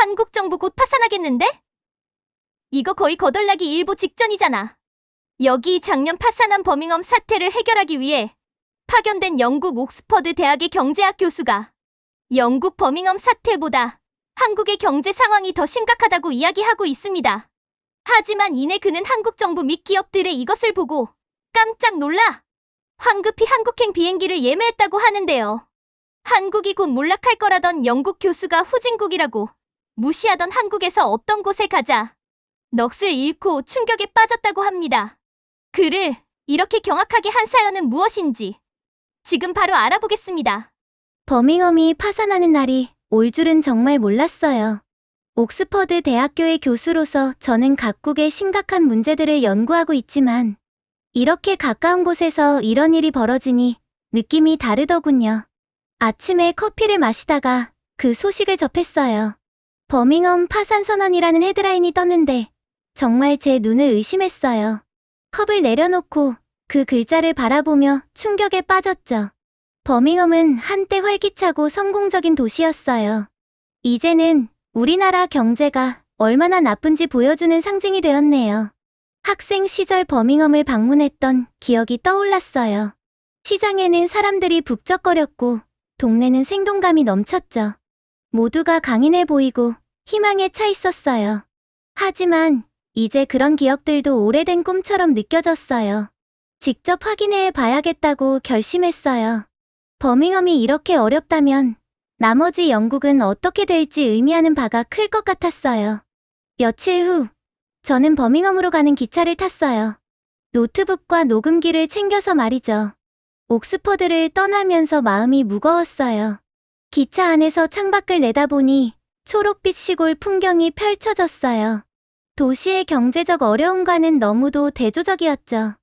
한국 정부 곧 파산하겠는데? 이거 거의 거덜나기 일보 직전이잖아. 여기 작년 파산한 버밍엄 사태를 해결하기 위해 파견된 영국 옥스퍼드 대학의 경제학 교수가 영국 버밍엄 사태보다 한국의 경제 상황이 더 심각하다고 이야기하고 있습니다. 하지만 이내 그는 한국 정부 및 기업들의 이것을 보고 깜짝 놀라 황급히 한국행 비행기를 예매했다고 하는데요. 한국이 곧 몰락할 거라던 영국 교수가 후진국이라고 무시하던 한국에서 어떤 곳에 가자 넋을 잃고 충격에 빠졌다고 합니다. 그를 이렇게 경악하게 한 사연은 무엇인지 지금 바로 알아보겠습니다. 버밍엄이 파산하는 날이 올 줄은 정말 몰랐어요. 옥스퍼드 대학교의 교수로서 저는 각국의 심각한 문제들을 연구하고 있지만 이렇게 가까운 곳에서 이런 일이 벌어지니 느낌이 다르더군요. 아침에 커피를 마시다가 그 소식을 접했어요. 버밍엄 파산 선언이라는 헤드라인이 떴는데 정말 제 눈을 의심했어요. 컵을 내려놓고 그 글자를 바라보며 충격에 빠졌죠. 버밍엄은 한때 활기차고 성공적인 도시였어요. 이제는 우리나라 경제가 얼마나 나쁜지 보여주는 상징이 되었네요. 학생 시절 버밍엄을 방문했던 기억이 떠올랐어요. 시장에는 사람들이 북적거렸고 동네는 생동감이 넘쳤죠. 모두가 강인해 보이고 희망에 차 있었어요. 하지만 이제 그런 기억들도 오래된 꿈처럼 느껴졌어요. 직접 확인해 봐야겠다고 결심했어요. 버밍엄이 이렇게 어렵다면 나머지 영국은 어떻게 될지 의미하는 바가 클 것 같았어요. 며칠 후, 저는 버밍엄으로 가는 기차를 탔어요. 노트북과 녹음기를 챙겨서 말이죠. 옥스퍼드를 떠나면서 마음이 무거웠어요. 기차 안에서 창밖을 내다보니 초록빛 시골 풍경이 펼쳐졌어요. 도시의 경제적 어려움과는 너무도 대조적이었죠.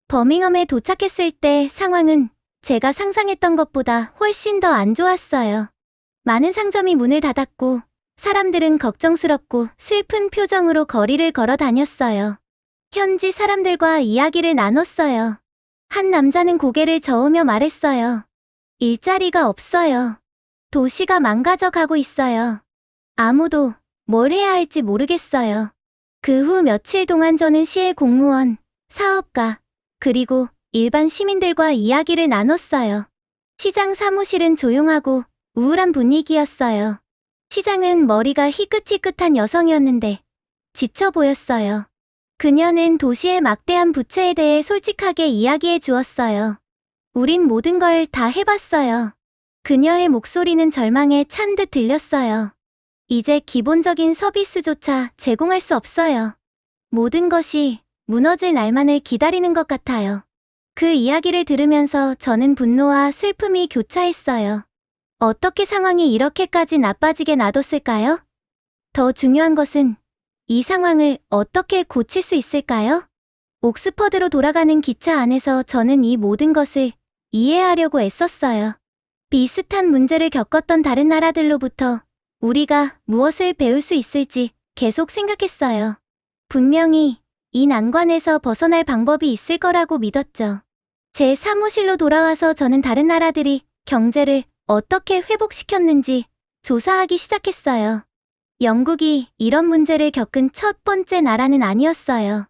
버밍엄에 도착했을 때 상황은 제가 상상했던 것보다 훨씬 더 안 좋았어요. 많은 상점이 문을 닫았고 사람들은 걱정스럽고 슬픈 표정으로 거리를 걸어 다녔어요. 현지 사람들과 이야기를 나눴어요. 한 남자는 고개를 저으며 말했어요. 일자리가 없어요. 도시가 망가져 가고 있어요. 아무도 뭘 해야 할지 모르겠어요. 그 후 며칠 동안 저는 시의 공무원, 사업가, 그리고 일반 시민들과 이야기를 나눴어요. 시장 사무실은 조용하고 우울한 분위기였어요. 시장은 머리가 희끗희끗한 여성이었는데 지쳐 보였어요. 그녀는 도시의 막대한 부채에 대해 솔직하게 이야기해 주었어요. 우린 모든 걸 다 해봤어요. 그녀의 목소리는 절망에 찬 듯 들렸어요. 이제 기본적인 서비스조차 제공할 수 없어요. 모든 것이 무너질 날만을 기다리는 것 같아요. 그 이야기를 들으면서 저는 분노와 슬픔이 교차했어요. 어떻게 상황이 이렇게까지 나빠지게 놔뒀을까요? 더 중요한 것은 이 상황을 어떻게 고칠 수 있을까요? 옥스퍼드로 돌아가는 기차 안에서 저는 이 모든 것을 이해하려고 애썼어요. 비슷한 문제를 겪었던 다른 나라들로부터 우리가 무엇을 배울 수 있을지 계속 생각했어요. 분명히 이 난관에서 벗어날 방법이 있을 거라고 믿었죠. 제 사무실로 돌아와서 저는 다른 나라들이 경제를 어떻게 회복시켰는지 조사하기 시작했어요. 영국이 이런 문제를 겪은 첫 번째 나라는 아니었어요.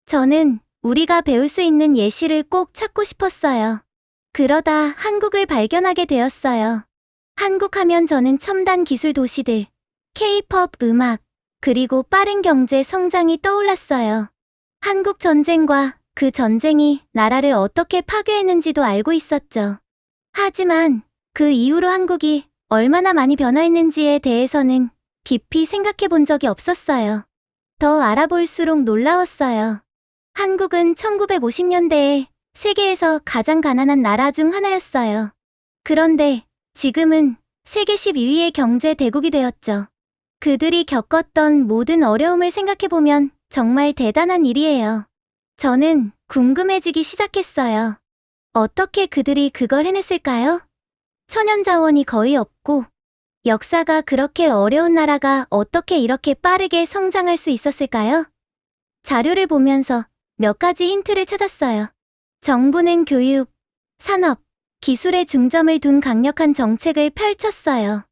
저는 우리가 배울 수 있는 예시를 꼭 찾고 싶었어요. 그러다 한국을 발견하게 되었어요. 한국 하면 저는 첨단 기술 도시들, K-팝 음악, 그리고 빠른 경제 성장이 떠올랐어요. 한국 전쟁과 그 전쟁이 나라를 어떻게 파괴했는지도 알고 있었죠. 하지만 그 이후로 한국이 얼마나 많이 변화했는지에 대해서는 깊이 생각해 본 적이 없었어요. 더 알아볼수록 놀라웠어요. 한국은 1950년대에 세계에서 가장 가난한 나라 중 하나였어요. 그런데 지금은 세계 12위의 경제 대국이 되었죠. 그들이 겪었던 모든 어려움을 생각해보면 정말 대단한 일이에요. 저는 궁금해지기 시작했어요. 어떻게 그들이 그걸 해냈을까요? 천연자원이 거의 없고 역사가 그렇게 어려운 나라가 어떻게 이렇게 빠르게 성장할 수 있었을까요? 자료를 보면서 몇 가지 힌트를 찾았어요. 정부는 교육, 산업, 기술에 중점을 둔 강력한 정책을 펼쳤어요.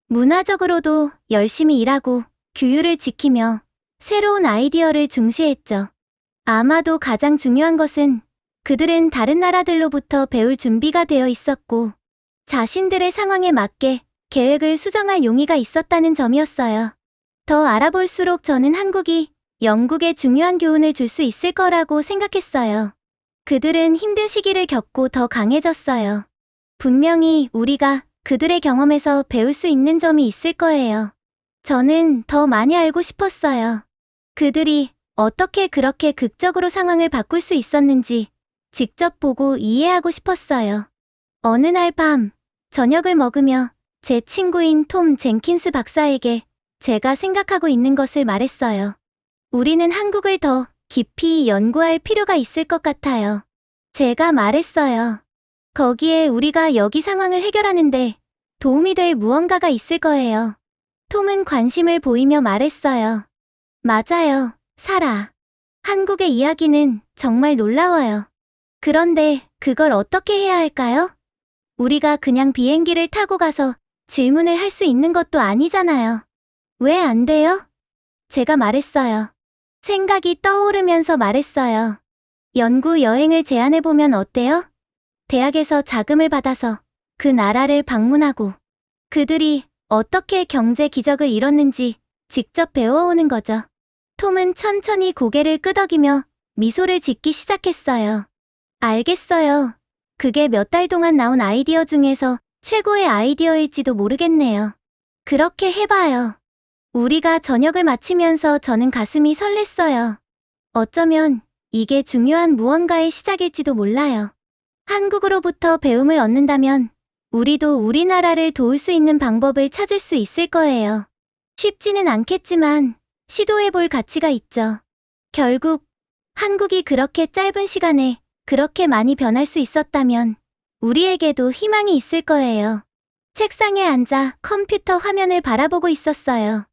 문화적으로도 열심히 일하고 규율을 지키며 새로운 아이디어를 중시했죠. 아마도 가장 중요한 것은 그들은 다른 나라들로부터 배울 준비가 되어 있었고 자신들의 상황에 맞게 계획을 수정할 용의가 있었다는 점이었어요. 더 알아볼수록 저는 한국이 영국에 중요한 교훈을 줄 수 있을 거라고 생각했어요. 그들은 힘든 시기를 겪고 더 강해졌어요. 분명히 우리가 그들의 경험에서 배울 수 있는 점이 있을 거예요. 저는 더 많이 알고 싶었어요. 그들이 어떻게 그렇게 극적으로 상황을 바꿀 수 있었는지 직접 보고 이해하고 싶었어요. 어느 날 밤, 저녁을 먹으며 제 친구인 톰 젠킨스 박사에게 제가 생각하고 있는 것을 말했어요. 우리는 한국을 더 깊이 연구할 필요가 있을 것 같아요. 제가 말했어요. 거기에 우리가 여기 상황을 해결하는데 도움이 될 무언가가 있을 거예요. 톰은 관심을 보이며 말했어요. 맞아요, 사라. 한국의 이야기는 정말 놀라워요. 그런데 그걸 어떻게 해야 할까요? 우리가 그냥 비행기를 타고 가서 질문을 할 수 있는 것도 아니잖아요. 왜 안 돼요? 제가 말했어요. 생각이 떠오르면서 말했어요. 연구 여행을 제안해보면 어때요? 대학에서 자금을 받아서 그 나라를 방문하고 그들이 어떻게 경제 기적을 이뤘는지 직접 배워오는 거죠. 톰은 천천히 고개를 끄덕이며 미소를 짓기 시작했어요. 알겠어요. 그게 몇 달 동안 나온 아이디어 중에서 최고의 아이디어일지도 모르겠네요. 그렇게 해봐요. 우리가 저녁을 마치면서 저는 가슴이 설렜어요. 어쩌면 이게 중요한 무언가의 시작일지도 몰라요. 한국으로부터 배움을 얻는다면 우리도 우리나라를 도울 수 있는 방법을 찾을 수 있을 거예요. 쉽지는 않겠지만 시도해볼 가치가 있죠. 결국 한국이 그렇게 짧은 시간에 그렇게 많이 변할 수 있었다면 우리에게도 희망이 있을 거예요. 책상에 앉아 컴퓨터 화면을 바라보고 있었어요.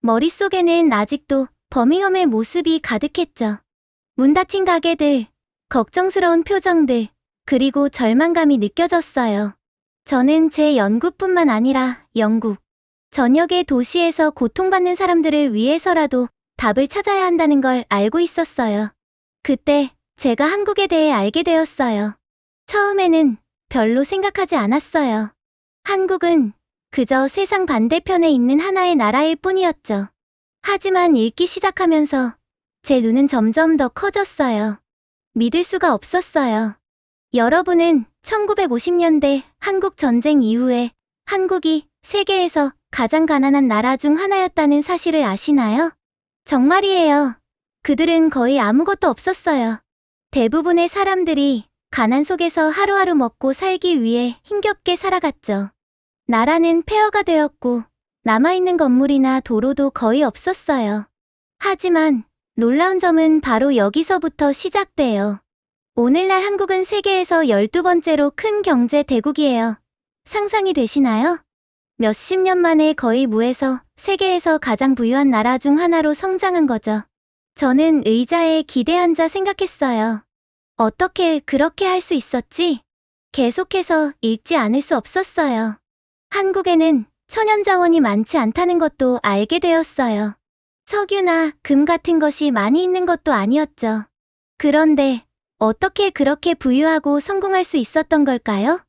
머릿속에는 아직도 버밍엄의 모습이 가득했죠. 문 닫힌 가게들, 걱정스러운 표정들, 그리고 절망감이 느껴졌어요. 저는 제 연구뿐만 아니라 영국, 전역의 도시에서 고통받는 사람들을 위해서라도 답을 찾아야 한다는 걸 알고 있었어요. 그때 제가 한국에 대해 알게 되었어요. 처음에는 별로 생각하지 않았어요. 한국은 그저 세상 반대편에 있는 하나의 나라일 뿐이었죠. 하지만 읽기 시작하면서 제 눈은 점점 더 커졌어요. 믿을 수가 없었어요. 여러분은 1950년대 한국 전쟁 이후에 한국이 세계에서 가장 가난한 나라 중 하나였다는 사실을 아시나요? 정말이에요. 그들은 거의 아무것도 없었어요. 대부분의 사람들이 가난 속에서 하루하루 먹고 살기 위해 힘겹게 살아갔죠. 나라는 폐허가 되었고 남아있는 건물이나 도로도 거의 없었어요. 하지만 놀라운 점은 바로 여기서부터 시작돼요. 오늘날 한국은 세계에서 12번째로 큰 경제 대국이에요. 상상이 되시나요? 몇십 년 만에 거의 무에서 세계에서 가장 부유한 나라 중 하나로 성장한 거죠. 저는 의자에 기대 앉아 생각했어요. 어떻게 그렇게 할 수 있었지? 계속해서 읽지 않을 수 없었어요. 한국에는 천연자원이 많지 않다는 것도 알게 되었어요. 석유나 금 같은 것이 많이 있는 것도 아니었죠. 그런데 어떻게 그렇게 부유하고 성공할 수 있었던 걸까요?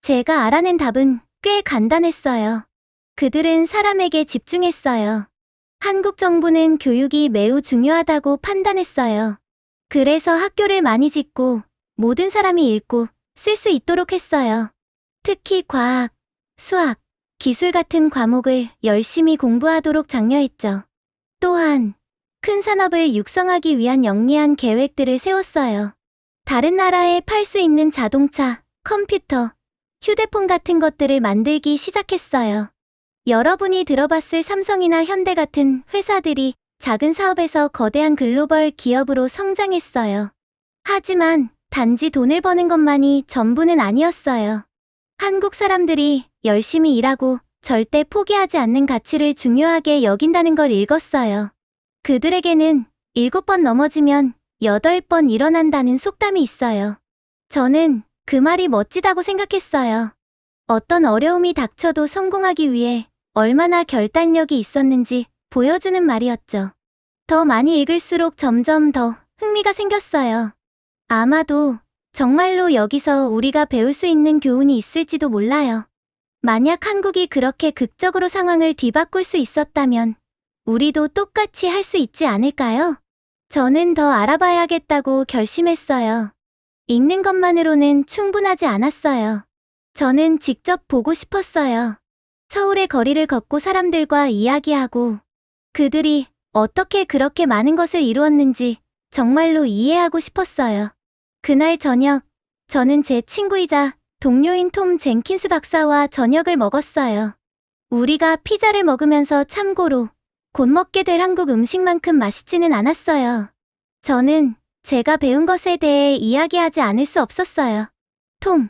제가 알아낸 답은 꽤 간단했어요. 그들은 사람에게 집중했어요. 한국 정부는 교육이 매우 중요하다고 판단했어요. 그래서 학교를 많이 짓고 모든 사람이 읽고 쓸 수 있도록 했어요. 특히 과학, 수학, 기술 같은 과목을 열심히 공부하도록 장려했죠. 또한 큰 산업을 육성하기 위한 영리한 계획들을 세웠어요. 다른 나라에 팔 수 있는 자동차, 컴퓨터, 휴대폰 같은 것들을 만들기 시작했어요. 여러분이 들어봤을 삼성이나 현대 같은 회사들이 작은 사업에서 거대한 글로벌 기업으로 성장했어요. 하지만 단지 돈을 버는 것만이 전부는 아니었어요. 한국 사람들이 열심히 일하고 절대 포기하지 않는 가치를 중요하게 여긴다는 걸 읽었어요. 그들에게는 7번 넘어지면 8번 일어난다는 속담이 있어요. 저는 그 말이 멋지다고 생각했어요. 어떤 어려움이 닥쳐도 성공하기 위해 얼마나 결단력이 있었는지 보여주는 말이었죠. 더 많이 읽을수록 점점 더 흥미가 생겼어요. 아마도 정말로 여기서 우리가 배울 수 있는 교훈이 있을지도 몰라요. 만약 한국이 그렇게 극적으로 상황을 뒤바꿀 수 있었다면 우리도 똑같이 할 수 있지 않을까요? 저는 더 알아봐야겠다고 결심했어요. 읽는 것만으로는 충분하지 않았어요. 저는 직접 보고 싶었어요. 서울의 거리를 걷고 사람들과 이야기하고 그들이 어떻게 그렇게 많은 것을 이루었는지 정말로 이해하고 싶었어요. 그날 저녁, 저는 제 친구이자 동료인 톰 젠킨스 박사와 저녁을 먹었어요. 우리가 피자를 먹으면서 참고로 곧 먹게 될 한국 음식만큼 맛있지는 않았어요. 저는 제가 배운 것에 대해 이야기하지 않을 수 없었어요. 톰,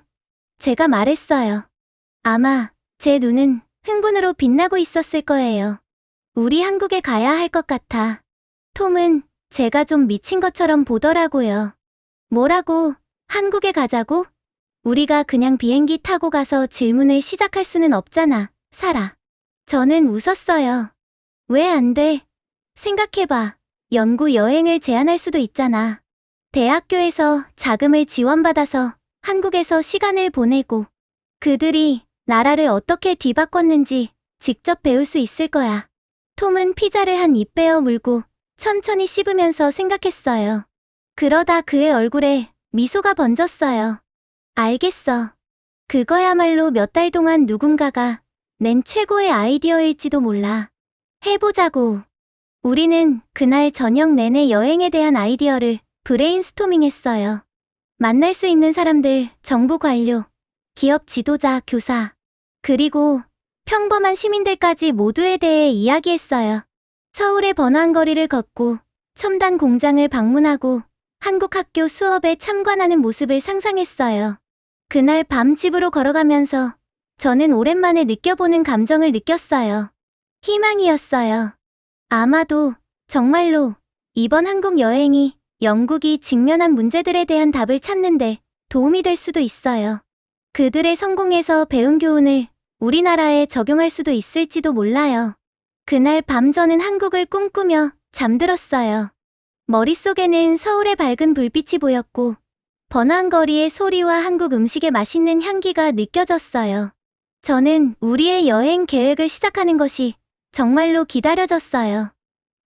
제가 말했어요. 아마 제 눈은 흥분으로 빛나고 있었을 거예요. 우리 한국에 가야 할 것 같아. 톰은 제가 좀 미친 것처럼 보더라고요. 뭐라고? 한국에 가자고? 우리가 그냥 비행기 타고 가서 질문을 시작할 수는 없잖아, 사라. 저는 웃었어요. 왜 안 돼? 생각해봐. 연구 여행을 제안할 수도 있잖아. 대학교에서 자금을 지원받아서 한국에서 시간을 보내고 그들이 나라를 어떻게 뒤바꿨는지 직접 배울 수 있을 거야. 톰은 피자를 한 입 베어 물고 천천히 씹으면서 생각했어요. 그러다 그의 얼굴에 미소가 번졌어요. 알겠어. 그거야말로 몇 달 동안 누군가가 낸 최고의 아이디어일지도 몰라. 해보자고. 우리는 그날 저녁 내내 여행에 대한 아이디어를 브레인스토밍했어요. 만날 수 있는 사람들, 정부 관료, 기업 지도자, 교사, 그리고 평범한 시민들까지 모두에 대해 이야기했어요. 서울의 번화한 거리를 걷고 첨단 공장을 방문하고 한국 학교 수업에 참관하는 모습을 상상했어요. 그날 밤 집으로 걸어가면서 저는 오랜만에 느껴보는 감정을 느꼈어요. 희망이었어요. 아마도 정말로 이번 한국 여행이 영국이 직면한 문제들에 대한 답을 찾는데 도움이 될 수도 있어요. 그들의 성공에서 배운 교훈을 우리나라에 적용할 수도 있을지도 몰라요. 그날 밤 저는 한국을 꿈꾸며 잠들었어요. 머릿속에는 서울의 밝은 불빛이 보였고 번화한 거리의 소리와 한국 음식의 맛있는 향기가 느껴졌어요. 저는 우리의 여행 계획을 시작하는 것이 정말로 기다려졌어요.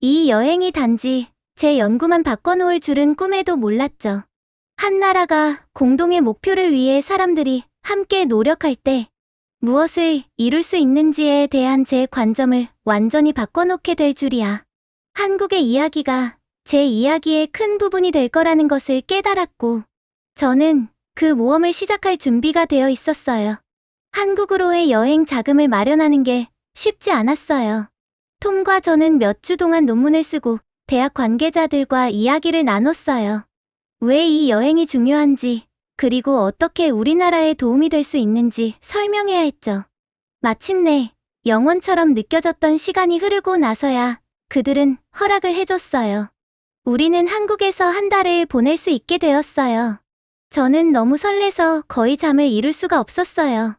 이 여행이 단지 제 연구만 바꿔놓을 줄은 꿈에도 몰랐죠. 한 나라가 공동의 목표를 위해 사람들이 함께 노력할 때 무엇을 이룰 수 있는지에 대한 제 관점을 완전히 바꿔놓게 될 줄이야. 한국의 이야기가 제 이야기의 큰 부분이 될 거라는 것을 깨달았고 저는 그 모험을 시작할 준비가 되어 있었어요. 한국으로의 여행 자금을 마련하는 게 쉽지 않았어요. 톰과 저는 몇 주 동안 논문을 쓰고 대학 관계자들과 이야기를 나눴어요. 왜 이 여행이 중요한지, 그리고 어떻게 우리나라에 도움이 될 수 있는지 설명해야 했죠. 마침내 영원처럼 느껴졌던 시간이 흐르고 나서야 그들은 허락을 해줬어요. 우리는 한국에서 한 달을 보낼 수 있게 되었어요. 저는 너무 설레서 거의 잠을 이룰 수가 없었어요.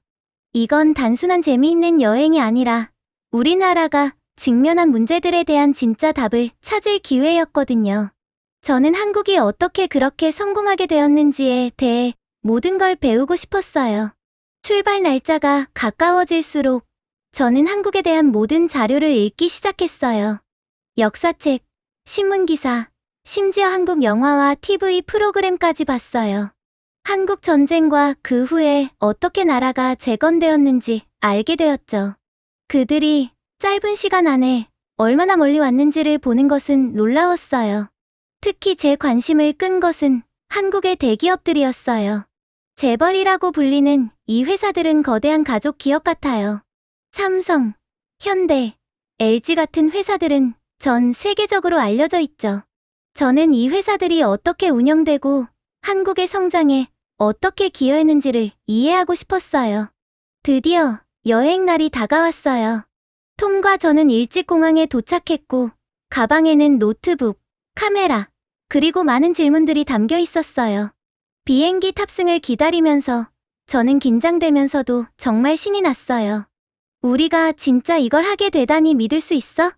이건 단순한 재미있는 여행이 아니라 우리나라가 직면한 문제들에 대한 진짜 답을 찾을 기회였거든요. 저는 한국이 어떻게 그렇게 성공하게 되었는지에 대해 모든 걸 배우고 싶었어요. 출발 날짜가 가까워질수록 저는 한국에 대한 모든 자료를 읽기 시작했어요. 역사책, 신문기사, 심지어 한국 영화와 TV 프로그램까지 봤어요. 한국 전쟁과 그 후에 어떻게 나라가 재건되었는지 알게 되었죠. 그들이 짧은 시간 안에 얼마나 멀리 왔는지를 보는 것은 놀라웠어요. 특히 제 관심을 끈 것은 한국의 대기업들이었어요. 재벌이라고 불리는 이 회사들은 거대한 가족 기업 같아요. 삼성, 현대, LG 같은 회사들은 전 세계적으로 알려져 있죠. 저는 이 회사들이 어떻게 운영되고 한국의 성장에 어떻게 기여했는지를 이해하고 싶었어요. 드디어 여행 날이 다가왔어요. 톰과 저는 일찍 공항에 도착했고 가방에는 노트북, 카메라, 그리고 많은 질문들이 담겨 있었어요. 비행기 탑승을 기다리면서 저는 긴장되면서도 정말 신이 났어요. 우리가 진짜 이걸 하게 되다니 믿을 수 있어?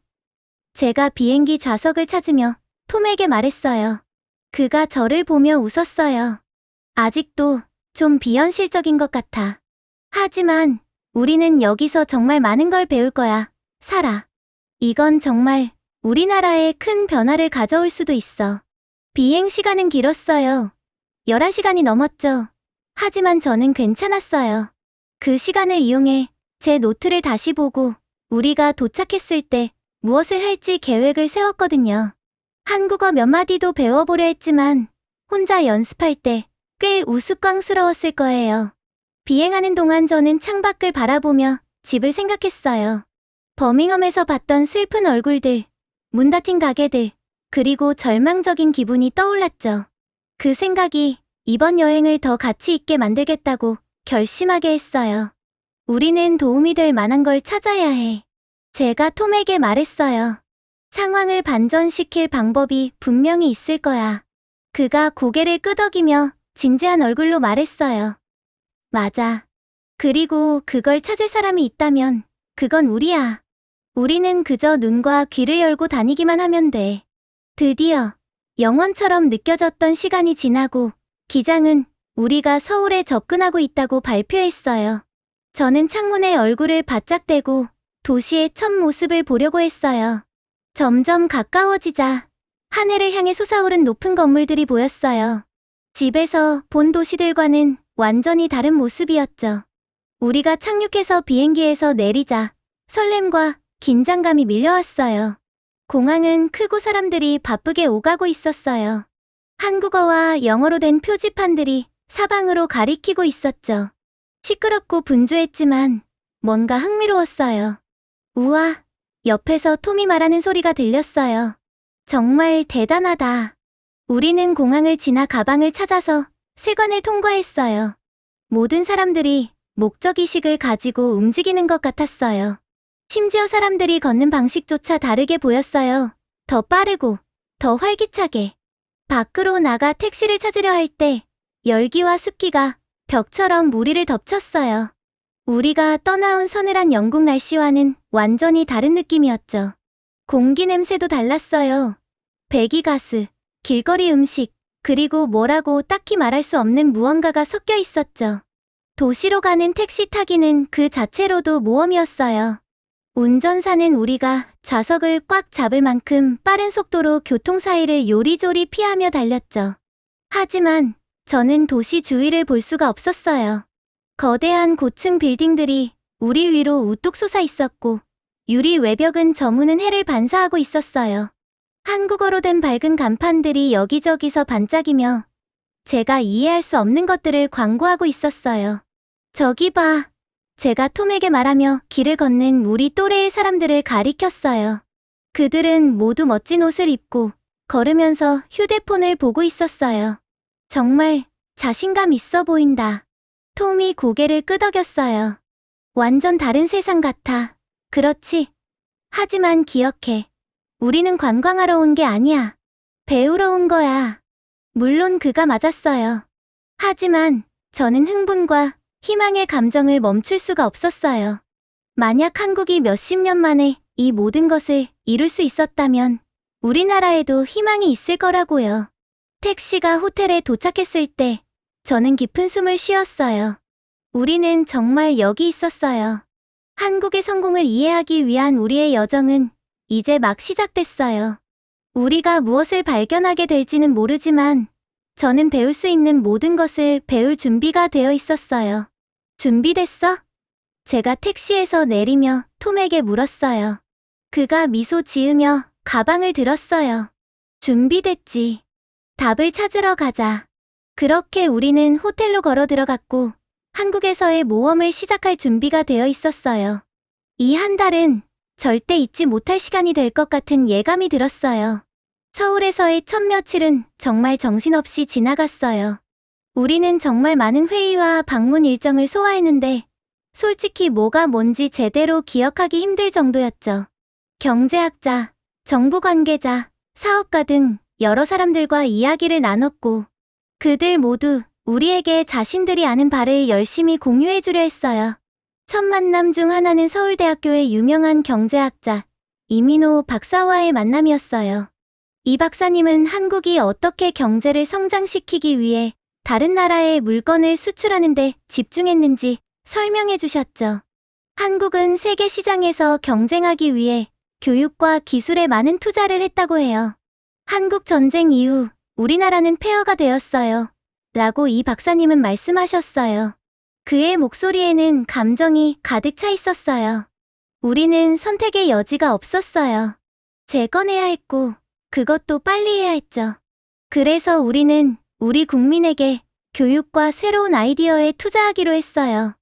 제가 비행기 좌석을 찾으며 톰에게 말했어요. 그가 저를 보며 웃었어요. 아직도 좀 비현실적인 것 같아. 하지만 우리는 여기서 정말 많은 걸 배울 거야, 사라. 이건 정말 우리나라에 큰 변화를 가져올 수도 있어. 비행 시간은 길었어요. 11시간이 넘었죠. 하지만 저는 괜찮았어요. 그 시간을 이용해 제 노트를 다시 보고 우리가 도착했을 때 무엇을 할지 계획을 세웠거든요. 한국어 몇 마디도 배워보려 했지만 혼자 연습할 때 꽤 우스꽝스러웠을 거예요. 비행하는 동안 저는 창밖을 바라보며 집을 생각했어요. 버밍엄에서 봤던 슬픈 얼굴들, 문 닫힌 가게들, 그리고 절망적인 기분이 떠올랐죠. 그 생각이 이번 여행을 더 가치 있게 만들겠다고 결심하게 했어요. 우리는 도움이 될 만한 걸 찾아야 해. 제가 톰에게 말했어요. 상황을 반전시킬 방법이 분명히 있을 거야. 그가 고개를 끄덕이며 진지한 얼굴로 말했어요. 맞아. 그리고 그걸 찾을 사람이 있다면 그건 우리야. 우리는 그저 눈과 귀를 열고 다니기만 하면 돼. 드디어 영원처럼 느껴졌던 시간이 지나고 기장은 우리가 서울에 접근하고 있다고 발표했어요. 저는 창문에 얼굴을 바짝 대고 도시의 첫 모습을 보려고 했어요. 점점 가까워지자 하늘을 향해 솟아오른 높은 건물들이 보였어요. 집에서 본 도시들과는 완전히 다른 모습이었죠. 우리가 착륙해서 비행기에서 내리자 설렘과 긴장감이 밀려왔어요. 공항은 크고 사람들이 바쁘게 오가고 있었어요. 한국어와 영어로 된 표지판들이 사방으로 가리키고 있었죠. 시끄럽고 분주했지만 뭔가 흥미로웠어요. 우와, 옆에서 톰이 말하는 소리가 들렸어요. 정말 대단하다. 우리는 공항을 지나 가방을 찾아서 세관을 통과했어요. 모든 사람들이 목적의식을 가지고 움직이는 것 같았어요. 심지어 사람들이 걷는 방식조차 다르게 보였어요. 더 빠르고, 더 활기차게. 밖으로 나가 택시를 찾으려 할 때 열기와 습기가 벽처럼 우리를 덮쳤어요. 우리가 떠나온 서늘한 영국 날씨와는 완전히 다른 느낌이었죠. 공기 냄새도 달랐어요. 배기가스, 길거리 음식, 그리고 뭐라고 딱히 말할 수 없는 무언가가 섞여 있었죠. 도시로 가는 택시 타기는 그 자체로도 모험이었어요. 운전사는 우리가 좌석을 꽉 잡을 만큼 빠른 속도로 교통 사이를 요리조리 피하며 달렸죠. 하지만 저는 도시 주위를 볼 수가 없었어요. 거대한 고층 빌딩들이 우리 위로 우뚝 솟아 있었고 유리 외벽은 저무는 해를 반사하고 있었어요. 한국어로 된 밝은 간판들이 여기저기서 반짝이며 제가 이해할 수 없는 것들을 광고하고 있었어요. 저기 봐. 제가 톰에게 말하며 길을 걷는 우리 또래의 사람들을 가리켰어요. 그들은 모두 멋진 옷을 입고 걸으면서 휴대폰을 보고 있었어요. 정말 자신감 있어 보인다. 톰이 고개를 끄덕였어요. 완전 다른 세상 같아. 그렇지. 하지만 기억해. 우리는 관광하러 온 게 아니야. 배우러 온 거야. 물론 그가 맞았어요. 하지만 저는 흥분과 희망의 감정을 멈출 수가 없었어요. 만약 한국이 몇십 년 만에 이 모든 것을 이룰 수 있었다면 우리나라에도 희망이 있을 거라고요. 택시가 호텔에 도착했을 때 저는 깊은 숨을 쉬었어요. 우리는 정말 여기 있었어요. 한국의 성공을 이해하기 위한 우리의 여정은 이제 막 시작됐어요. 우리가 무엇을 발견하게 될지는 모르지만 저는 배울 수 있는 모든 것을 배울 준비가 되어 있었어요. 준비됐어? 제가 택시에서 내리며 톰에게 물었어요. 그가 미소 지으며 가방을 들었어요. 준비됐지. 답을 찾으러 가자. 그렇게 우리는 호텔로 걸어 들어갔고 한국에서의 모험을 시작할 준비가 되어 있었어요. 이 한 달은 절대 잊지 못할 시간이 될 것 같은 예감이 들었어요. 서울에서의 첫 며칠은 정말 정신없이 지나갔어요. 우리는 정말 많은 회의와 방문 일정을 소화했는데 솔직히 뭐가 뭔지 제대로 기억하기 힘들 정도였죠. 경제학자, 정부 관계자, 사업가 등 여러 사람들과 이야기를 나눴고 그들 모두 우리에게 자신들이 아는 바를 열심히 공유해주려 했어요. 첫 만남 중 하나는 서울대학교의 유명한 경제학자 이민호 박사와의 만남이었어요. 이 박사님은 한국이 어떻게 경제를 성장시키기 위해 다른 나라에 물건을 수출하는 데 집중했는지 설명해 주셨죠. 한국은 세계 시장에서 경쟁하기 위해 교육과 기술에 많은 투자를 했다고 해요. 한국 전쟁 이후 우리나라는 폐허가 되었어요. 라고 이 박사님은 말씀하셨어요. 그의 목소리에는 감정이 가득 차 있었어요. 우리는 선택의 여지가 없었어요. 재건해야 했고, 그것도 빨리 해야 했죠. 그래서 우리는 우리 국민에게 교육과 새로운 아이디어에 투자하기로 했어요.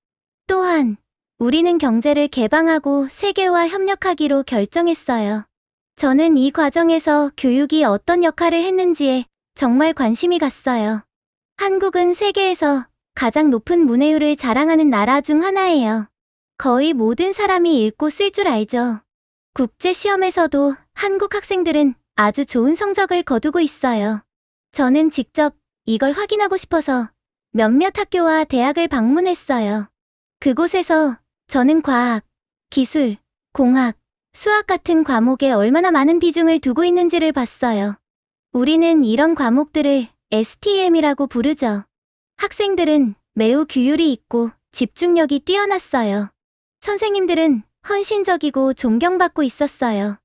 또한 우리는 경제를 개방하고 세계와 협력하기로 결정했어요. 저는 이 과정에서 교육이 어떤 역할을 했는지에 정말 관심이 갔어요. 한국은 세계에서 가장 높은 문해율을 자랑하는 나라 중 하나예요. 거의 모든 사람이 읽고 쓸 줄 알죠. 국제시험에서도 한국 학생들은 아주 좋은 성적을 거두고 있어요. 저는 직접 이걸 확인하고 싶어서 몇몇 학교와 대학을 방문했어요. 그곳에서 저는 과학, 기술, 공학, 수학 같은 과목에 얼마나 많은 비중을 두고 있는지를 봤어요. 우리는 이런 과목들을 STEM이라고 부르죠. 학생들은 매우 규율이 있고 집중력이 뛰어났어요. 선생님들은 헌신적이고 존경받고 있었어요.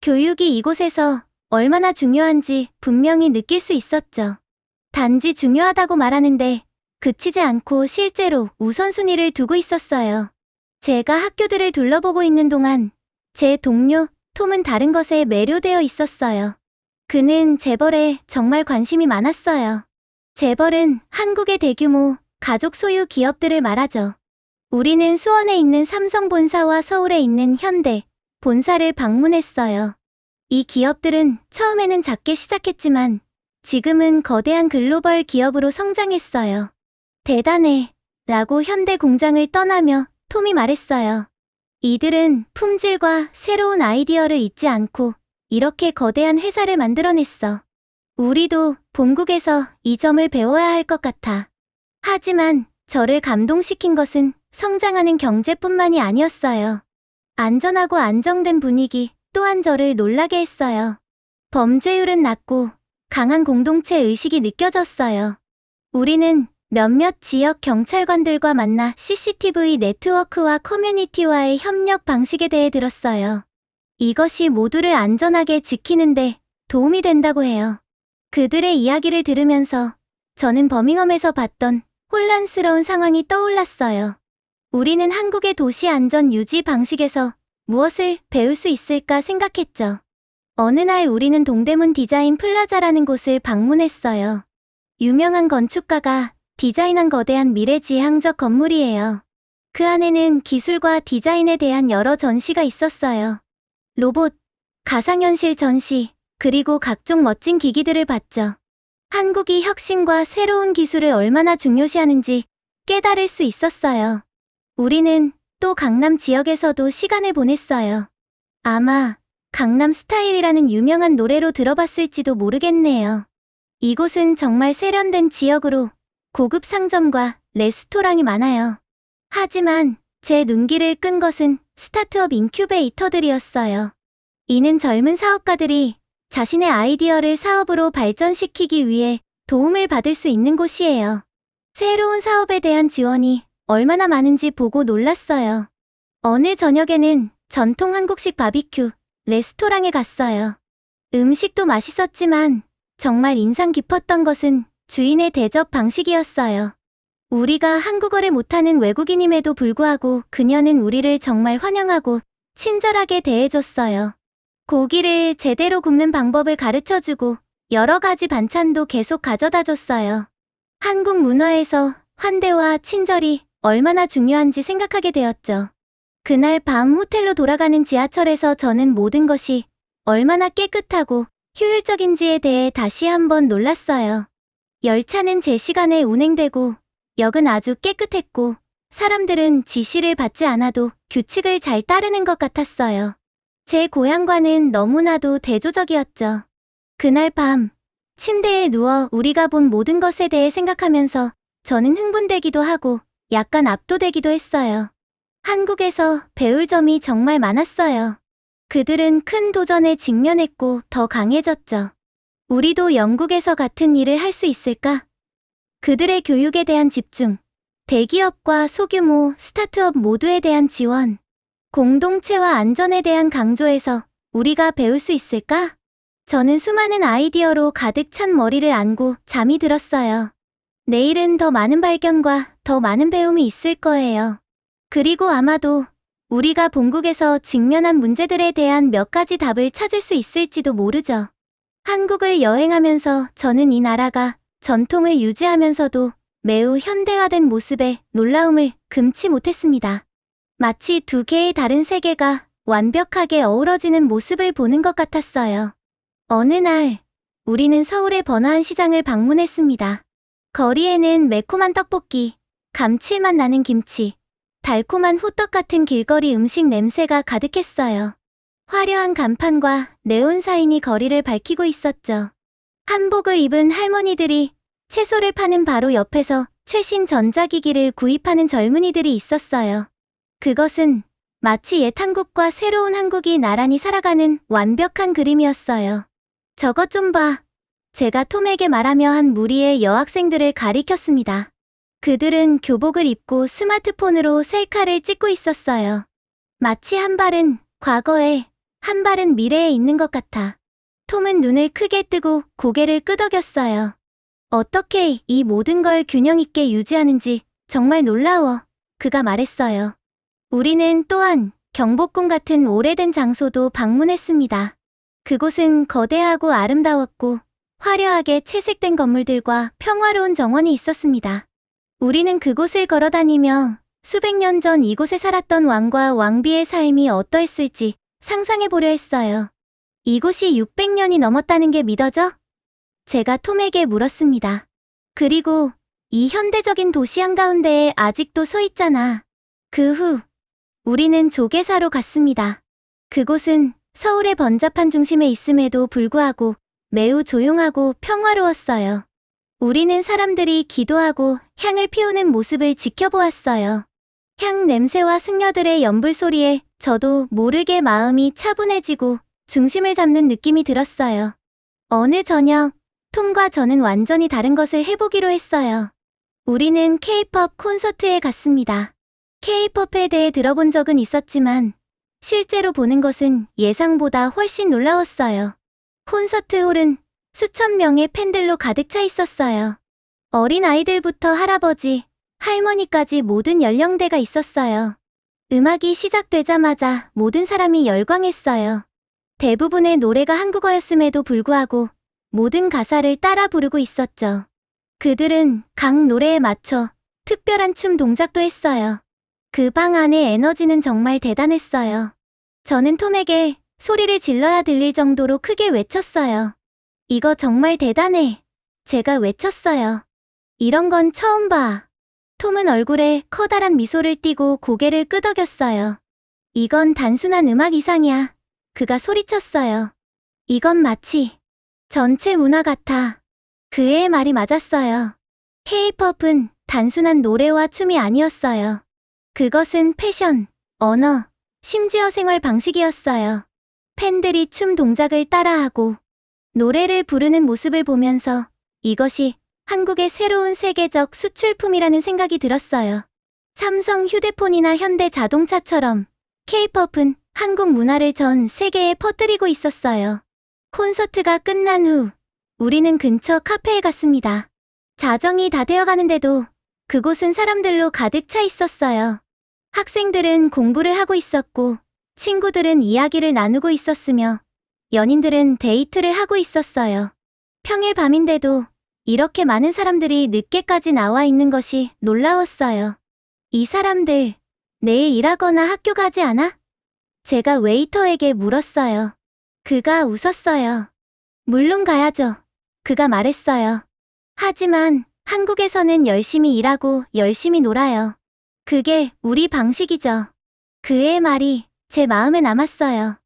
교육이 이곳에서 얼마나 중요한지 분명히 느낄 수 있었죠. 단지 중요하다고 말하는데 그치지 않고 실제로 우선순위를 두고 있었어요. 제가 학교들을 둘러보고 있는 동안 제 동료 톰은 다른 것에 매료되어 있었어요. 그는 재벌에 정말 관심이 많았어요. 재벌은 한국의 대규모 가족 소유 기업들을 말하죠. 우리는 수원에 있는 삼성 본사와 서울에 있는 현대 본사를 방문했어요. 이 기업들은 처음에는 작게 시작했지만 지금은 거대한 글로벌 기업으로 성장했어요. 대단해 라고 현대 공장을 떠나며 톰이 말했어요. 이들은 품질과 새로운 아이디어를 잊지 않고 이렇게 거대한 회사를 만들어냈어. 우리도 본국에서 이 점을 배워야 할 것 같아. 하지만 저를 감동시킨 것은 성장하는 경제뿐만이 아니었어요. 안전하고 안정된 분위기 또한 저를 놀라게 했어요. 범죄율은 낮고 강한 공동체 의식이 느껴졌어요. 우리는 몇몇 지역 경찰관들과 만나 CCTV 네트워크와 커뮤니티와의 협력 방식에 대해 들었어요. 이것이 모두를 안전하게 지키는데 도움이 된다고 해요. 그들의 이야기를 들으면서 저는 버밍엄에서 봤던 혼란스러운 상황이 떠올랐어요. 우리는 한국의 도시 안전 유지 방식에서 무엇을 배울 수 있을까 생각했죠. 어느 날 우리는 동대문 디자인 플라자라는 곳을 방문했어요. 유명한 건축가가 디자인한 거대한 미래지향적 건물이에요. 그 안에는 기술과 디자인에 대한 여러 전시가 있었어요. 로봇, 가상현실 전시, 그리고 각종 멋진 기기들을 봤죠. 한국이 혁신과 새로운 기술을 얼마나 중요시하는지 깨달을 수 있었어요. 우리는 또 강남 지역에서도 시간을 보냈어요. 아마 강남 스타일이라는 유명한 노래로 들어봤을지도 모르겠네요. 이곳은 정말 세련된 지역으로 고급 상점과 레스토랑이 많아요. 하지만 제 눈길을 끈 것은 스타트업 인큐베이터들이었어요. 이는 젊은 사업가들이 자신의 아이디어를 사업으로 발전시키기 위해 도움을 받을 수 있는 곳이에요. 새로운 사업에 대한 지원이 얼마나 많은지 보고 놀랐어요. 어느 저녁에는 전통 한국식 바비큐 레스토랑에 갔어요. 음식도 맛있었지만 정말 인상 깊었던 것은 주인의 대접 방식이었어요. 우리가 한국어를 못하는 외국인임에도 불구하고 그녀는 우리를 정말 환영하고 친절하게 대해줬어요. 고기를 제대로 굽는 방법을 가르쳐주고 여러 가지 반찬도 계속 가져다 줬어요. 한국 문화에서 환대와 친절이 얼마나 중요한지 생각하게 되었죠. 그날 밤 호텔로 돌아가는 지하철에서 저는 모든 것이 얼마나 깨끗하고 효율적인지에 대해 다시 한번 놀랐어요. 열차는 제 시간에 운행되고 역은 아주 깨끗했고 사람들은 지시를 받지 않아도 규칙을 잘 따르는 것 같았어요. 제 고향과는 너무나도 대조적이었죠. 그날 밤 침대에 누워 우리가 본 모든 것에 대해 생각하면서 저는 흥분되기도 하고 약간 압도되기도 했어요. 한국에서 배울 점이 정말 많았어요. 그들은 큰 도전에 직면했고 더 강해졌죠. 우리도 영국에서 같은 일을 할 수 있을까? 그들의 교육에 대한 집중, 대기업과 소규모 스타트업 모두에 대한 지원, 공동체와 안전에 대한 강조에서 우리가 배울 수 있을까? 저는 수많은 아이디어로 가득 찬 머리를 안고 잠이 들었어요. 내일은 더 많은 발견과 더 많은 배움이 있을 거예요. 그리고 아마도 우리가 본국에서 직면한 문제들에 대한 몇 가지 답을 찾을 수 있을지도 모르죠. 한국을 여행하면서 저는 이 나라가 전통을 유지하면서도 매우 현대화된 모습에 놀라움을 금치 못했습니다. 마치 두 개의 다른 세계가 완벽하게 어우러지는 모습을 보는 것 같았어요. 어느 날, 우리는 서울의 번화한 시장을 방문했습니다. 거리에는 매콤한 떡볶이, 감칠맛 나는 김치, 달콤한 호떡 같은 길거리 음식 냄새가 가득했어요. 화려한 간판과 네온 사인이 거리를 밝히고 있었죠. 한복을 입은 할머니들이 채소를 파는 바로 옆에서 최신 전자기기를 구입하는 젊은이들이 있었어요. 그것은 마치 옛 한국과 새로운 한국이 나란히 살아가는 완벽한 그림이었어요. 저것 좀 봐. 제가 톰에게 말하며 한 무리의 여학생들을 가리켰습니다. 그들은 교복을 입고 스마트폰으로 셀카를 찍고 있었어요. 마치 한 발은 과거에, 한 발은 미래에 있는 것 같아. 톰은 눈을 크게 뜨고 고개를 끄덕였어요. 어떻게 이 모든 걸 균형 있게 유지하는지 정말 놀라워. 그가 말했어요. 우리는 또한 경복궁 같은 오래된 장소도 방문했습니다. 그곳은 거대하고 아름다웠고 화려하게 채색된 건물들과 평화로운 정원이 있었습니다. 우리는 그곳을 걸어다니며 수백 년 전 이곳에 살았던 왕과 왕비의 삶이 어떠했을지 상상해 보려 했어요. 이곳이 600년이 넘었다는 게 믿어져? 제가 톰에게 물었습니다. 그리고 이 현대적인 도시 한가운데에 아직도 서 있잖아. 그 후, 우리는 조개사로 갔습니다. 그곳은 서울의 번잡한 중심에 있음에도 불구하고 매우 조용하고 평화로웠어요. 우리는 사람들이 기도하고 향을 피우는 모습을 지켜보았어요. 향 냄새와 승려들의 연불 소리에 저도 모르게 마음이 차분해지고 중심을 잡는 느낌이 들었어요. 어느 저녁, 톰과 저는 완전히 다른 것을 해보기로 했어요. 우리는 K-pop 콘서트에 갔습니다. K-pop에 대해 들어본 적은 있었지만 실제로 보는 것은 예상보다 훨씬 놀라웠어요. 콘서트 홀은 수천 명의 팬들로 가득 차 있었어요. 어린 아이들부터 할아버지, 할머니까지 모든 연령대가 있었어요. 음악이 시작되자마자 모든 사람이 열광했어요. 대부분의 노래가 한국어였음에도 불구하고 모든 가사를 따라 부르고 있었죠. 그들은 각 노래에 맞춰 특별한 춤 동작도 했어요. 그 방 안의 에너지는 정말 대단했어요. 저는 톰에게 소리를 질러야 들릴 정도로 크게 외쳤어요. 이거 정말 대단해. 제가 외쳤어요. 이런 건 처음 봐. 톰은 얼굴에 커다란 미소를 띠고 고개를 끄덕였어요. 이건 단순한 음악 이상이야. 그가 소리쳤어요. 이건 마치 전체 문화 같아. 그의 말이 맞았어요. K-pop은 단순한 노래와 춤이 아니었어요. 그것은 패션, 언어, 심지어 생활 방식이었어요. 팬들이 춤 동작을 따라하고 노래를 부르는 모습을 보면서 이것이 한국의 새로운 세계적 수출품이라는 생각이 들었어요. 삼성 휴대폰이나 현대 자동차처럼 K-pop은 한국 문화를 전 세계에 퍼뜨리고 있었어요. 콘서트가 끝난 후 우리는 근처 카페에 갔습니다. 자정이 다 되어가는데도 그곳은 사람들로 가득 차 있었어요. 학생들은 공부를 하고 있었고 친구들은 이야기를 나누고 있었으며 연인들은 데이트를 하고 있었어요. 평일 밤인데도 이렇게 많은 사람들이 늦게까지 나와 있는 것이 놀라웠어요. 이 사람들 내일 일하거나 학교 가지 않아? 제가 웨이터에게 물었어요. 그가 웃었어요. 물론 가야죠. 그가 말했어요. 하지만 한국에서는 열심히 일하고 열심히 놀아요. 그게 우리 방식이죠. 그의 말이 제 마음에 남았어요.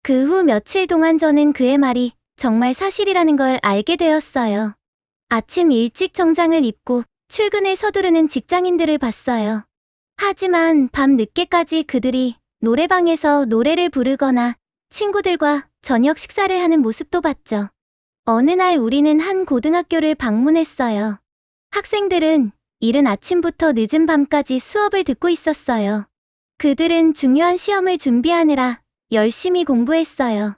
그 후 며칠 동안 저는 그의 말이 정말 사실이라는 걸 알게 되었어요. 아침 일찍 정장을 입고 출근을 서두르는 직장인들을 봤어요. 하지만 밤 늦게까지 그들이 노래방에서 노래를 부르거나 친구들과 저녁 식사를 하는 모습도 봤죠. 어느 날 우리는 한 고등학교를 방문했어요. 학생들은 이른 아침부터 늦은 밤까지 수업을 듣고 있었어요. 그들은 중요한 시험을 준비하느라 열심히 공부했어요.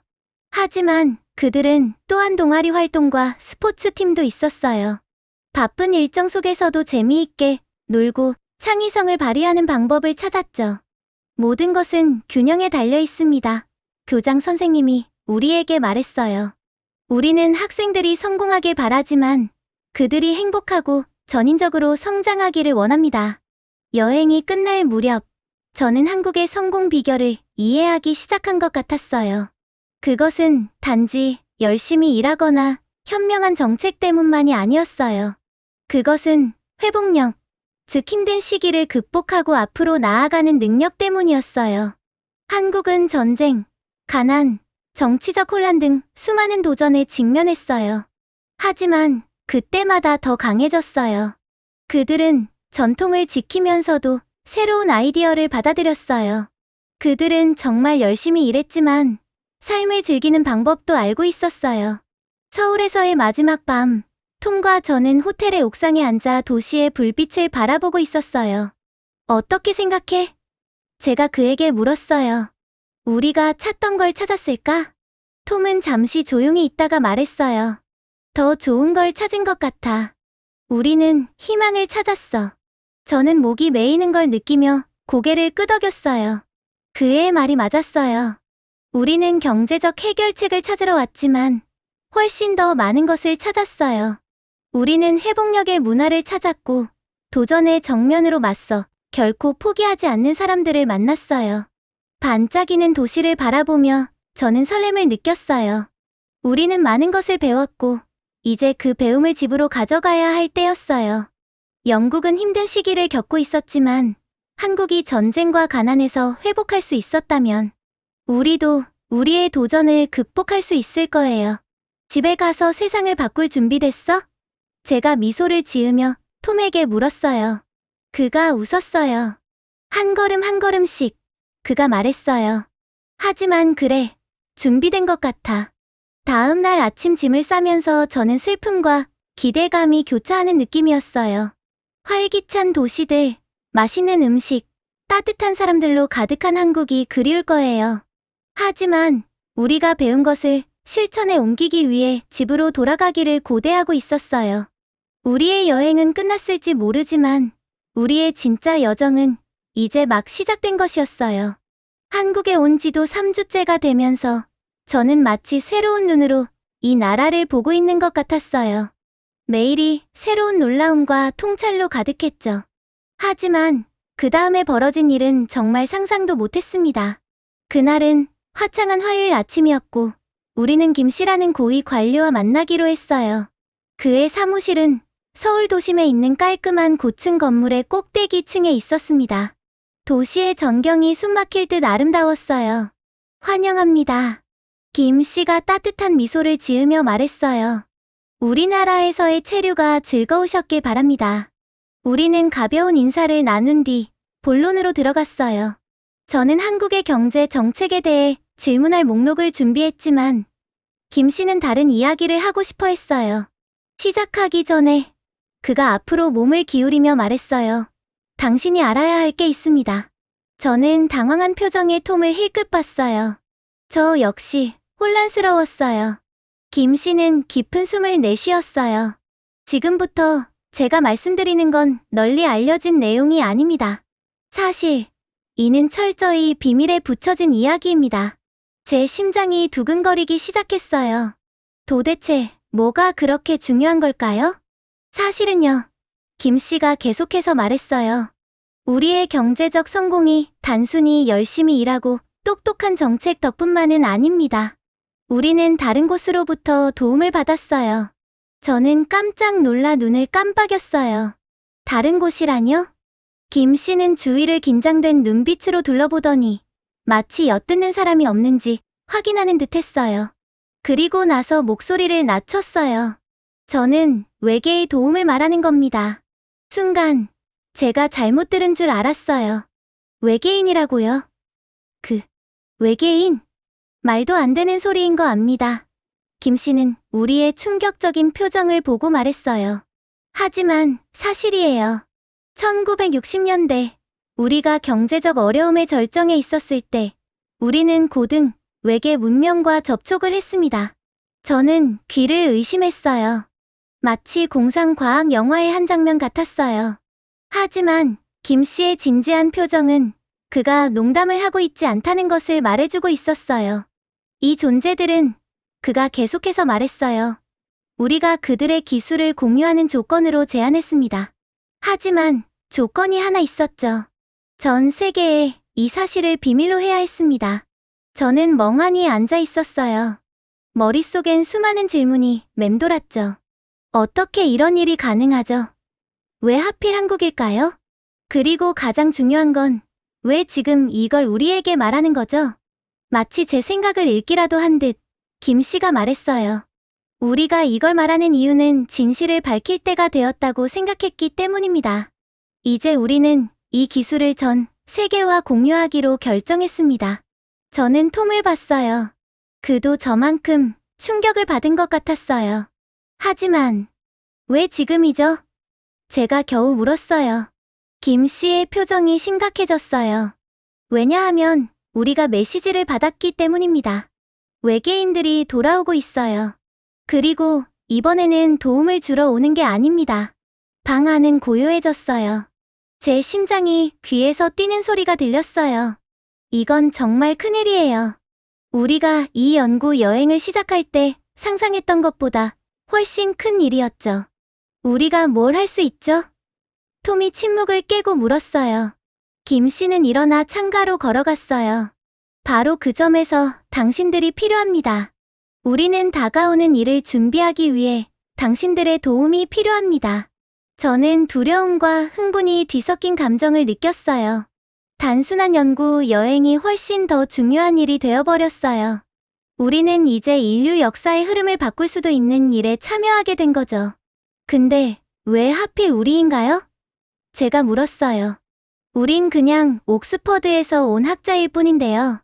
하지만 그들은 또한 동아리 활동과 스포츠팀도 있었어요. 바쁜 일정 속에서도 재미있게 놀고 창의성을 발휘하는 방법을 찾았죠. 모든 것은 균형에 달려 있습니다. 교장 선생님이 우리에게 말했어요. 우리는 학생들이 성공하길 바라지만 그들이 행복하고 전인적으로 성장하기를 원합니다. 여행이 끝날 무렵 저는 한국의 성공 비결을 이해하기 시작한 것 같았어요. 그것은 단지 열심히 일하거나 현명한 정책 때문만이 아니었어요. 그것은 회복력, 즉 힘든 시기를 극복하고 앞으로 나아가는 능력 때문이었어요. 한국은 전쟁, 가난, 정치적 혼란 등 수많은 도전에 직면했어요. 하지만 그때마다 더 강해졌어요. 그들은 전통을 지키면서도 새로운 아이디어를 받아들였어요. 그들은 정말 열심히 일했지만 삶을 즐기는 방법도 알고 있었어요. 서울에서의 마지막 밤, 톰과 저는 호텔의 옥상에 앉아 도시의 불빛을 바라보고 있었어요. 어떻게 생각해? 제가 그에게 물었어요. 우리가 찾던 걸 찾았을까? 톰은 잠시 조용히 있다가 말했어요. 더 좋은 걸 찾은 것 같아. 우리는 희망을 찾았어. 저는 목이 메이는 걸 느끼며 고개를 끄덕였어요. 그의 말이 맞았어요. 우리는 경제적 해결책을 찾으러 왔지만 훨씬 더 많은 것을 찾았어요. 우리는 회복력의 문화를 찾았고 도전의 정면으로 맞서 결코 포기하지 않는 사람들을 만났어요. 반짝이는 도시를 바라보며 저는 설렘을 느꼈어요. 우리는 많은 것을 배웠고 이제 그 배움을 집으로 가져가야 할 때였어요. 영국은 힘든 시기를 겪고 있었지만 한국이 전쟁과 가난에서 회복할 수 있었다면 우리도 우리의 도전을 극복할 수 있을 거예요. 집에 가서 세상을 바꿀 준비됐어? 제가 미소를 지으며 톰에게 물었어요. 그가 웃었어요. 한 걸음 한 걸음씩 그가 말했어요. 하지만 그래, 준비된 것 같아. 다음 날 아침 짐을 싸면서 저는 슬픔과 기대감이 교차하는 느낌이었어요. 활기찬 도시들, 맛있는 음식, 따뜻한 사람들로 가득한 한국이 그리울 거예요. 하지만 우리가 배운 것을 실천에 옮기기 위해 집으로 돌아가기를 고대하고 있었어요. 우리의 여행은 끝났을지 모르지만 우리의 진짜 여정은 이제 막 시작된 것이었어요. 한국에 온 지도 3주째가 되면서 저는 마치 새로운 눈으로 이 나라를 보고 있는 것 같았어요. 매일이 새로운 놀라움과 통찰로 가득했죠. 하지만 그 다음에 벌어진 일은 정말 상상도 못했습니다. 그날은 화창한 화요일 아침이었고 우리는 김 씨라는 고위 관료와 만나기로 했어요. 그의 사무실은 서울 도심에 있는 깔끔한 고층 건물의 꼭대기층에 있었습니다. 도시의 전경이 숨막힐 듯 아름다웠어요. 환영합니다. 김 씨가 따뜻한 미소를 지으며 말했어요. 우리나라에서의 체류가 즐거우셨길 바랍니다. 우리는 가벼운 인사를 나눈 뒤 본론으로 들어갔어요. 저는 한국의 경제 정책에 대해 질문할 목록을 준비했지만 김 씨는 다른 이야기를 하고 싶어 했어요. 시작하기 전에 그가 앞으로 몸을 기울이며 말했어요. 당신이 알아야 할 게 있습니다. 저는 당황한 표정의 톰을 힐끗 봤어요. 저 역시 혼란스러웠어요. 김 씨는 깊은 숨을 내쉬었어요. 지금부터 제가 말씀드리는 건 널리 알려진 내용이 아닙니다. 사실 이는 철저히 비밀에 붙여진 이야기입니다. 제 심장이 두근거리기 시작했어요. 도대체 뭐가 그렇게 중요한 걸까요? 사실은요. 김 씨가 계속해서 말했어요. 우리의 경제적 성공이 단순히 열심히 일하고 똑똑한 정책 덕분만은 아닙니다. 우리는 다른 곳으로부터 도움을 받았어요. 저는 깜짝 놀라 눈을 깜빡였어요. 다른 곳이라뇨? 김 씨는 주위를 긴장된 눈빛으로 둘러보더니 마치 엿듣는 사람이 없는지 확인하는 듯 했어요. 그리고 나서 목소리를 낮췄어요. 저는 외계의 도움을 말하는 겁니다. 순간 제가 잘못 들은 줄 알았어요. 외계인이라고요? 외계인? 말도 안 되는 소리인 거 압니다. 김 씨는 우리의 충격적인 표정을 보고 말했어요. 하지만 사실이에요. 1960년대 우리가 경제적 어려움의 절정에 있었을 때 우리는 고등 외계 문명과 접촉을 했습니다. 저는 귀를 의심했어요. 마치 공상과학 영화의 한 장면 같았어요. 하지만 김 씨의 진지한 표정은 그가 농담을 하고 있지 않다는 것을 말해주고 있었어요. 이 존재들은 그가 계속해서 말했어요. 우리가 그들의 기술을 공유하는 조건으로 제안했습니다. 하지만 조건이 하나 있었죠. 전 세계에 이 사실을 비밀로 해야 했습니다. 저는 멍하니 앉아 있었어요. 머릿속엔 수많은 질문이 맴돌았죠. 어떻게 이런 일이 가능하죠? 왜 하필 한국일까요? 그리고 가장 중요한 건 왜 지금 이걸 우리에게 말하는 거죠? 마치 제 생각을 읽기라도 한 듯 김 씨가 말했어요. 우리가 이걸 말하는 이유는 진실을 밝힐 때가 되었다고 생각했기 때문입니다. 이제 우리는 이 기술을 전 세계와 공유하기로 결정했습니다. 저는 톰을 봤어요. 그도 저만큼 충격을 받은 것 같았어요. 하지만 왜 지금이죠? 제가 겨우 물었어요. 김 씨의 표정이 심각해졌어요. 왜냐하면 우리가 메시지를 받았기 때문입니다. 외계인들이 돌아오고 있어요. 그리고 이번에는 도움을 주러 오는 게 아닙니다. 방 안은 고요해졌어요. 제 심장이 귀에서 뛰는 소리가 들렸어요. 이건 정말 큰일이에요. 우리가 이 연구 여행을 시작할 때 상상했던 것보다 훨씬 큰 일이었죠. 우리가 뭘 할 수 있죠? 톰이 침묵을 깨고 물었어요. 김 씨는 일어나 창가로 걸어갔어요. 바로 그 점에서 당신들이 필요합니다. 우리는 다가오는 일을 준비하기 위해 당신들의 도움이 필요합니다. 저는 두려움과 흥분이 뒤섞인 감정을 느꼈어요. 단순한 연구 여행이 훨씬 더 중요한 일이 되어버렸어요. 우리는 이제 인류 역사의 흐름을 바꿀 수도 있는 일에 참여하게 된 거죠. 근데 왜 하필 우리인가요? 제가 물었어요. 우린 그냥 옥스퍼드에서 온 학자일 뿐인데요.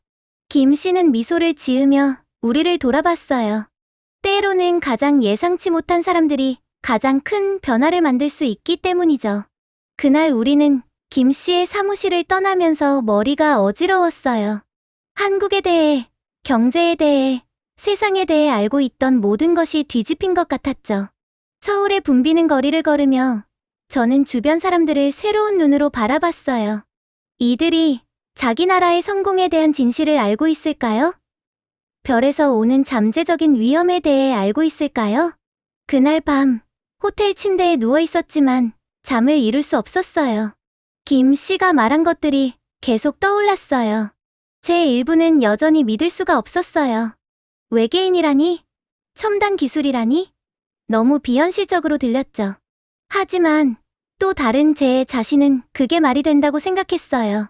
김 씨는 미소를 지으며 우리를 돌아봤어요. 때로는 가장 예상치 못한 사람들이 가장 큰 변화를 만들 수 있기 때문이죠. 그날 우리는 김 씨의 사무실을 떠나면서 머리가 어지러웠어요. 한국에 대해, 경제에 대해, 세상에 대해 알고 있던 모든 것이 뒤집힌 것 같았죠. 서울의 붐비는 거리를 걸으며 저는 주변 사람들을 새로운 눈으로 바라봤어요. 이들이 자기 나라의 성공에 대한 진실을 알고 있을까요? 별에서 오는 잠재적인 위험에 대해 알고 있을까요? 그날 밤 호텔 침대에 누워 있었지만 잠을 이룰 수 없었어요. 김 씨가 말한 것들이 계속 떠올랐어요. 제 일부는 여전히 믿을 수가 없었어요. 외계인이라니? 첨단 기술이라니? 너무 비현실적으로 들렸죠. 하지만 또 다른 제 자신은 그게 말이 된다고 생각했어요.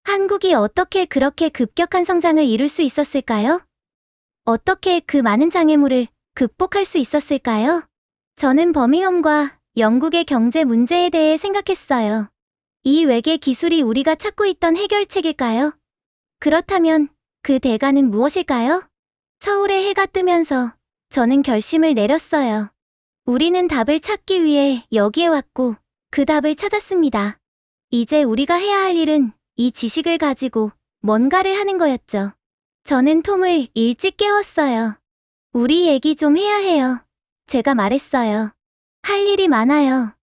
한국이 어떻게 그렇게 급격한 성장을 이룰 수 있었을까요? 어떻게 그 많은 장애물을 극복할 수 있었을까요? 저는 버밍엄과 영국의 경제 문제에 대해 생각했어요. 이 외계 기술이 우리가 찾고 있던 해결책일까요? 그렇다면 그 대가는 무엇일까요? 서울의 해가 뜨면서 저는 결심을 내렸어요. 우리는 답을 찾기 위해 여기에 왔고 그 답을 찾았습니다. 이제 우리가 해야 할 일은 이 지식을 가지고 뭔가를 하는 거였죠. 저는 톰을 일찍 깨웠어요. 우리 얘기 좀 해야 해요. 제가 말했어요. 할 일이 많아요.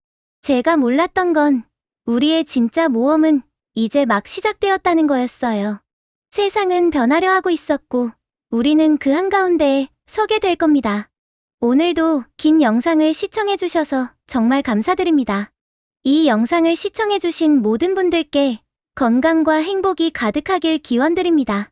제가 몰랐던 건 우리의 진짜 모험은 이제 막 시작되었다는 거였어요. 세상은 변하려 하고 있었고 우리는 그 한가운데에 서게 될 겁니다. 오늘도 긴 영상을 시청해주셔서 정말 감사드립니다. 이 영상을 시청해주신 모든 분들께 건강과 행복이 가득하길 기원드립니다.